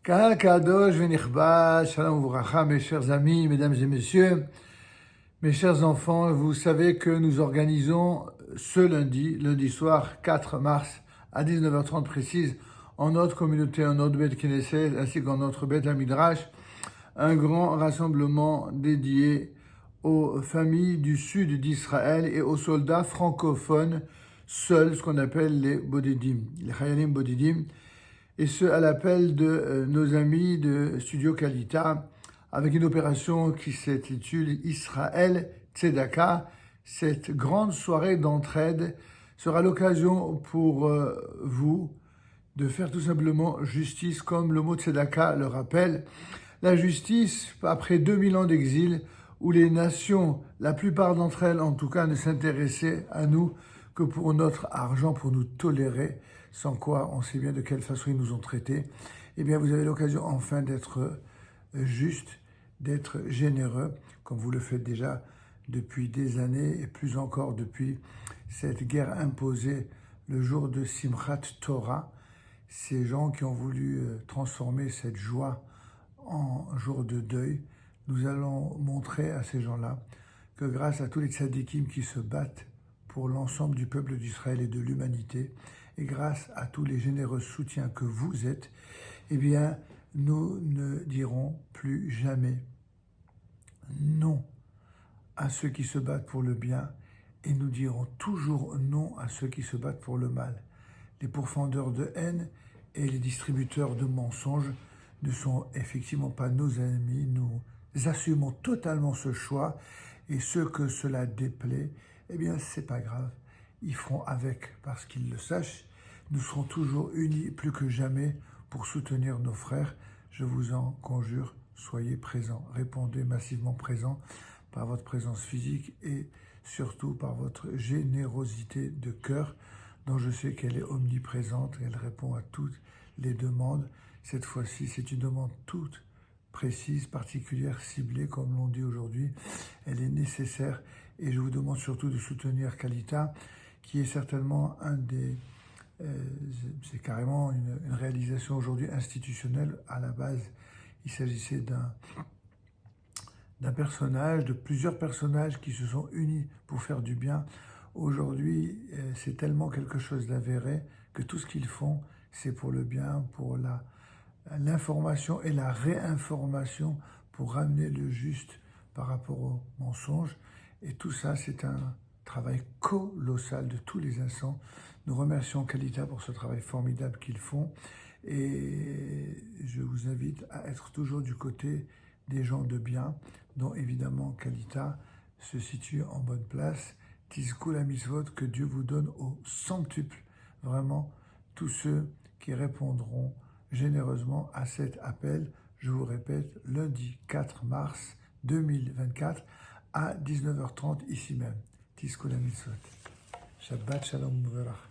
Kahal Kadosh Venichbad, Shalom Uvracha, mes chers amis, mesdames et messieurs, mes chers enfants, vous savez que nous organisons ce lundi soir 4 mars à 19h30 précise, en notre communauté, en notre Beth Knesset, ainsi qu'en notre Beth Midrash, un grand rassemblement dédié aux familles du sud d'Israël et aux soldats francophones seuls, ce qu'on appelle les Bodidim, les Chayalim Bodidim, et ce à l'appel de nos amis de Studio Kalita, avec une opération qui s'intitule Israël Tzedaka. Cette grande soirée d'entraide sera l'occasion pour vous de faire tout simplement justice, comme le mot Tzedaka le rappelle. La justice, après 2000 ans d'exil, où les nations, la plupart d'entre elles en tout cas, ne s'intéressaient à nous que pour notre argent, pour nous tolérer, sans quoi on sait bien de quelle façon ils nous ont traités, eh bien vous avez l'occasion enfin d'être juste, d'être généreux, comme vous le faites déjà depuis des années, et plus encore depuis cette guerre imposée le jour de Simchat Torah, ces gens qui ont voulu transformer cette joie en jour de deuil. Nous allons montrer à ces gens-là que grâce à tous les tzadikim qui se battent pour l'ensemble du peuple d'Israël et de l'humanité, et grâce à tous les généreux soutiens que vous êtes, eh bien, nous ne dirons plus jamais non à ceux qui se battent pour le bien, et nous dirons toujours non à ceux qui se battent pour le mal. Les pourfendeurs de haine et les distributeurs de mensonges ne sont effectivement pas nos ennemis. Nous assumons totalement ce choix, et ceux que cela déplaît, eh bien, c'est pas grave. Ils feront avec, parce qu'ils le sachent. Nous serons toujours unis plus que jamais pour soutenir nos frères. Je vous en conjure, soyez présents, répondez massivement présents par votre présence physique et surtout par votre générosité de cœur, dont je sais qu'elle est omniprésente, elle répond à toutes les demandes. Cette fois-ci, c'est une demande toute précise, particulière, ciblée, comme l'on dit aujourd'hui. Elle est nécessaire, et je vous demande surtout de soutenir Kalita, qui est certainement c'est carrément une réalisation aujourd'hui institutionnelle. À la base, il s'agissait d'un personnage, de plusieurs personnages qui se sont unis pour faire du bien. Aujourd'hui, c'est tellement quelque chose d'avéré que tout ce qu'ils font, c'est pour le bien, pour l'information et la réinformation, pour ramener le juste par rapport au mensonge. Et tout ça, c'est un travail colossal de tous les instants. Nous remercions Kalita pour ce travail formidable qu'ils font, et je vous invite à être toujours du côté des gens de bien, dont évidemment Kalita se situe en bonne place. Tizkou la mitzvot, que Dieu vous donne au centuple, vraiment, tous ceux qui répondront généreusement à cet appel. Je vous répète, lundi 4 mars 2024 à 19h30 ici même. Tizkou la mitzvot. Shabbat shalom uverach.